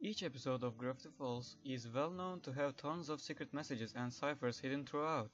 Each episode of Gravity Falls is well known to have tons of secret messages and ciphers hidden throughout.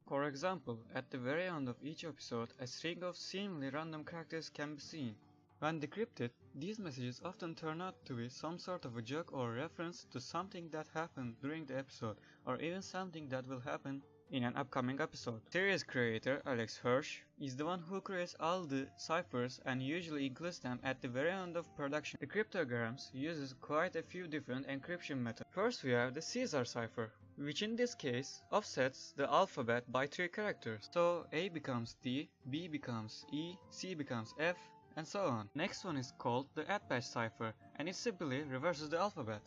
For example, at the very end of each episode, a string of seemingly random characters can be seen. When decrypted, these messages often turn out to be some sort of a joke or reference to something that happened during the episode, or even something that will happen in an upcoming episode. Series creator Alex Hirsch is the one who creates all the ciphers and usually includes them at the very end of production. The cryptograms uses quite a few different encryption methods. First we have the Caesar cipher, which in this case offsets the alphabet by 3 characters. So A becomes D, B becomes E, C becomes F, and so on. Next one is called the Atbatch cipher, and it simply reverses the alphabet.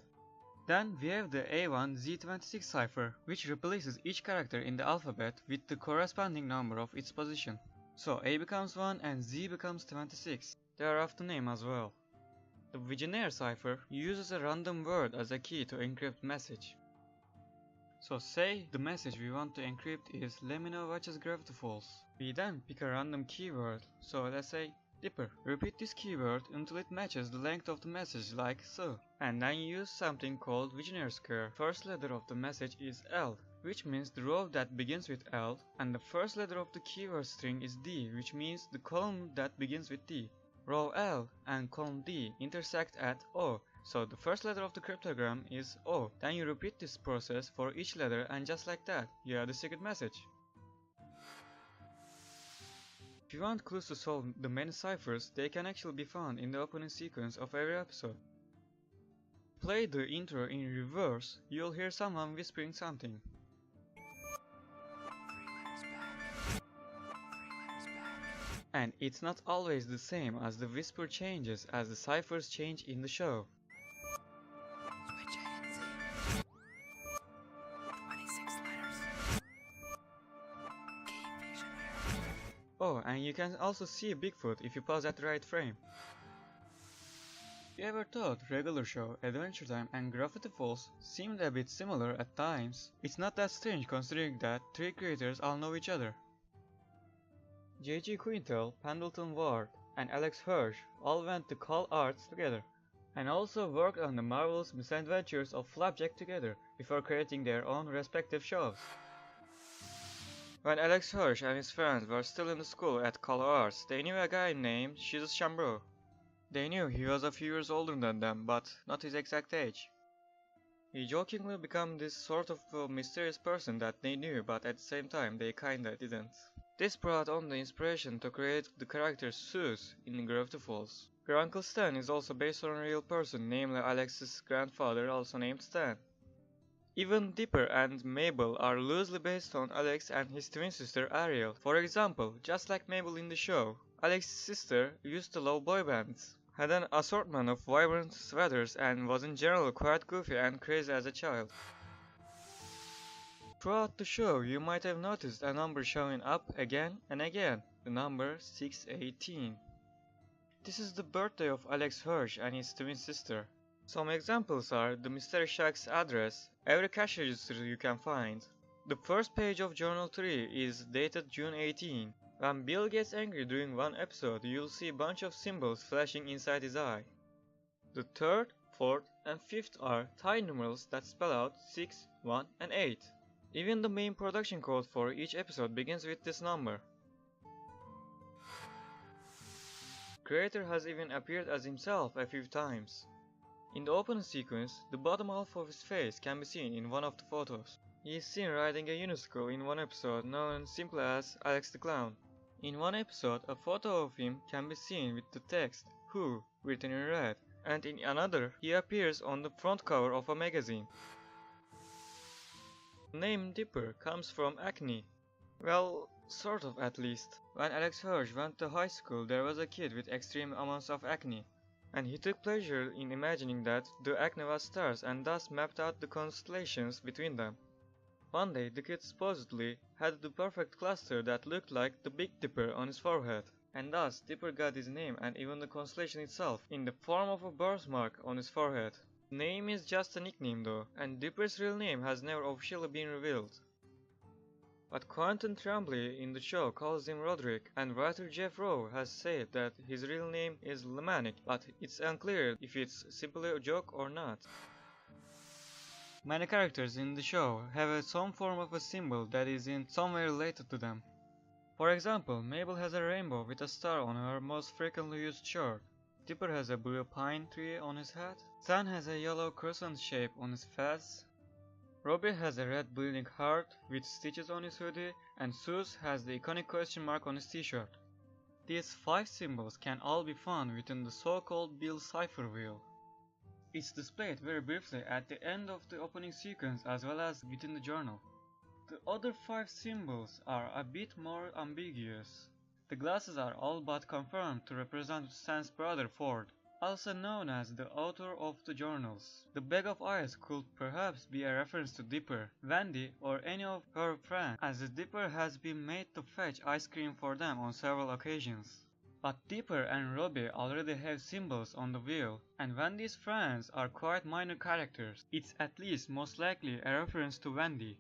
Then we have the A1Z26 cipher, which replaces each character in the alphabet with the corresponding number of its position. So A becomes 1 and Z becomes 26. They are of the name as well. The Vigenère cipher uses a random word as a key to encrypt message. So say the message we want to encrypt is LEMMINO watches Gravity Falls. We then pick a random keyword, so let's say Dipper. Repeat this keyword until it matches the length of the message like so. And then use something called Vigenère square. First letter of the message is L, which means the row that begins with L, and the first letter of the keyword string is D, which means the column that begins with D. Row L and column D intersect at O, so the first letter of the cryptogram is O. Then you repeat this process for each letter, and just like that, you have the secret message. If you want clues to solve the many ciphers, they can actually be found in the opening sequence of every episode. Play the intro in reverse, you'll hear someone whispering something. And it's not always the same, as the whisper changes as the ciphers change in the show. Oh, and you can also see Bigfoot if you pause at the right frame. If you ever thought Regular Show, Adventure Time and Gravity Falls seemed a bit similar at times, it's not that strange considering that 3 creators all know each other. J.G. Quintel, Pendleton Ward, and Alex Hirsch all went to Call Arts together, and also worked on the marvelous misadventures of Flapjack together before creating their own respective shows. When Alex Hirsch and his friends were still in the school at Call Arts, they knew a guy named Jesus Chambreau. They knew he was a few years older than them, but not his exact age. He jokingly became this sort of mysterious person that they knew, but at the same time they kinda didn't. This brought on the inspiration to create the character Zeus in Gravity Falls. Her uncle Stan is also based on a real person, namely Alex's grandfather, also named Stan. Even Dipper and Mabel are loosely based on Alex and his twin sister Ariel. For example, just like Mabel in the show, Alex's sister used to love boy bands, had an assortment of vibrant sweaters, and was in general quite goofy and crazy as a child. Throughout the show, you might have noticed a number showing up again and again, the number 618. This is the birthday of Alex Hirsch and his twin sister. Some examples are the Mystery Shack's address, every cash register you can find. The first page of Journal 3 is dated June 18. When Bill gets angry during one episode, you'll see a bunch of symbols flashing inside his eye. The third, fourth, and fifth are Thai numerals that spell out 6, 1, and 8. Even the main production code for each episode begins with this number. The creator has even appeared as himself a few times. In the opening sequence, the bottom half of his face can be seen in one of the photos. He is seen riding a unicycle in one episode known simply as Alex the Clown. In one episode, a photo of him can be seen with the text "Who" written in red, and in another, he appears on the front cover of a magazine. The name Dipper comes from acne. Well, sort of at least. When Alex Hirsch went to high school, there was a kid with extreme amounts of acne, and he took pleasure in imagining that the acne was stars and thus mapped out the constellations between them. One day, the kid supposedly had the perfect cluster that looked like the Big Dipper on his forehead, and thus Dipper got his name and even the constellation itself in the form of a birthmark on his forehead. The name is just a nickname though, and Dipper's real name has never officially been revealed. But Quentin Tremblay in the show calls him Roderick, and writer Jeff Rowe has said that his real name is LEMMINO, but it's unclear if it's simply a joke or not. Many characters in the show have some form of a symbol that is in some way related to them. For example, Mabel has a rainbow with a star on her most frequently used shirt. Dipper has a blue pine tree on his hat. Stan has a yellow crescent shape on his fez. Robbie has a red bleeding heart with stitches on his hoodie, and Seuss has the iconic question mark on his t-shirt. These 5 symbols can all be found within the so-called Bill cipher wheel. It's displayed very briefly at the end of the opening sequence as well as within the journal. The other 5 symbols are a bit more ambiguous. The glasses are all but confirmed to represent Stan's brother Ford, also known as the author of the journals. The bag of ice could perhaps be a reference to Dipper, Wendy, or any of her friends, as the Dipper has been made to fetch ice cream for them on several occasions. But Dipper and Robbie already have symbols on the wheel, and Wendy's friends are quite minor characters. It's at least most likely a reference to Wendy.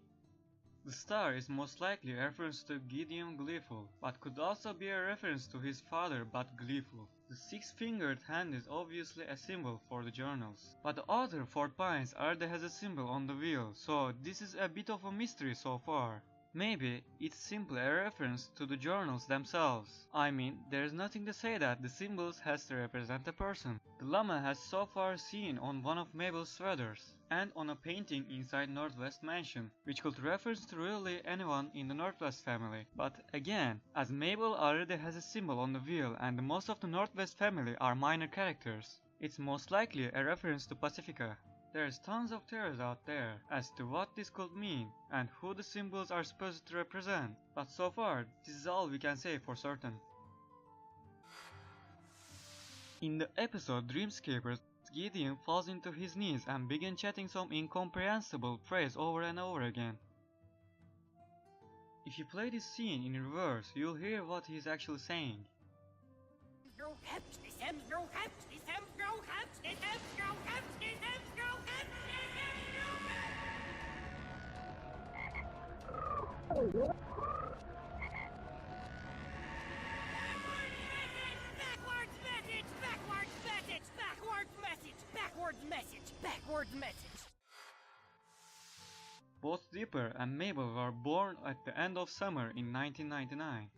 The star is most likely a reference to Gideon Gleeful, but could also be a reference to his father but Gleeful. The 6-fingered hand is obviously a symbol for the journals, but the author Fort Pines already has a symbol on the wheel, so this is a bit of a mystery so far. Maybe it's simply a reference to the journals themselves. I mean, there's nothing to say that the symbols has to represent a person. The llama has so far seen on one of Mabel's sweaters, and on a painting inside Northwest Mansion, which could reference to really anyone in the Northwest family. But again, as Mabel already has a symbol on the wheel and most of the Northwest family are minor characters, it's most likely a reference to Pacifica. There's tons of theories out there as to what this could mean and who the symbols are supposed to represent, but so far this is all we can say for certain. In the episode Dreamscapers, Gideon falls into his knees and begins chatting some incomprehensible phrase over and over again. If you play this scene in reverse, you'll hear what he's actually saying. Backwards message. Both Dipper and Mabel were born at the end of summer in 1999.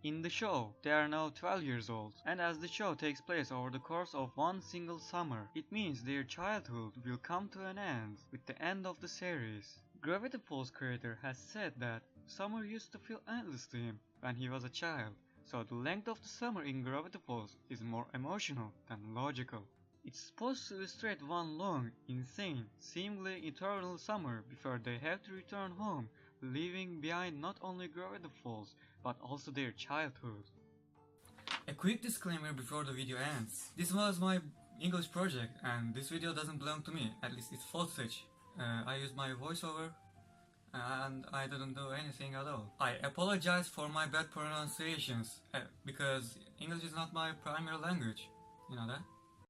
In the show, they are now 12 years old, and as the show takes place over the course of one single summer, it means their childhood will come to an end with the end of the series. Gravity Falls creator has said that summer used to feel endless to him when he was a child, so the length of the summer in Gravity Falls is more emotional than logical. It's supposed to illustrate one long, insane, seemingly eternal summer before they have to return home, leaving behind not only Gravity Falls, but also their childhood. A quick disclaimer before the video ends. This was my English project and this video doesn't belong to me, at least it's footage. I used my voiceover and I didn't do anything at all. I apologize for my bad pronunciations because English is not my primary language, you know that?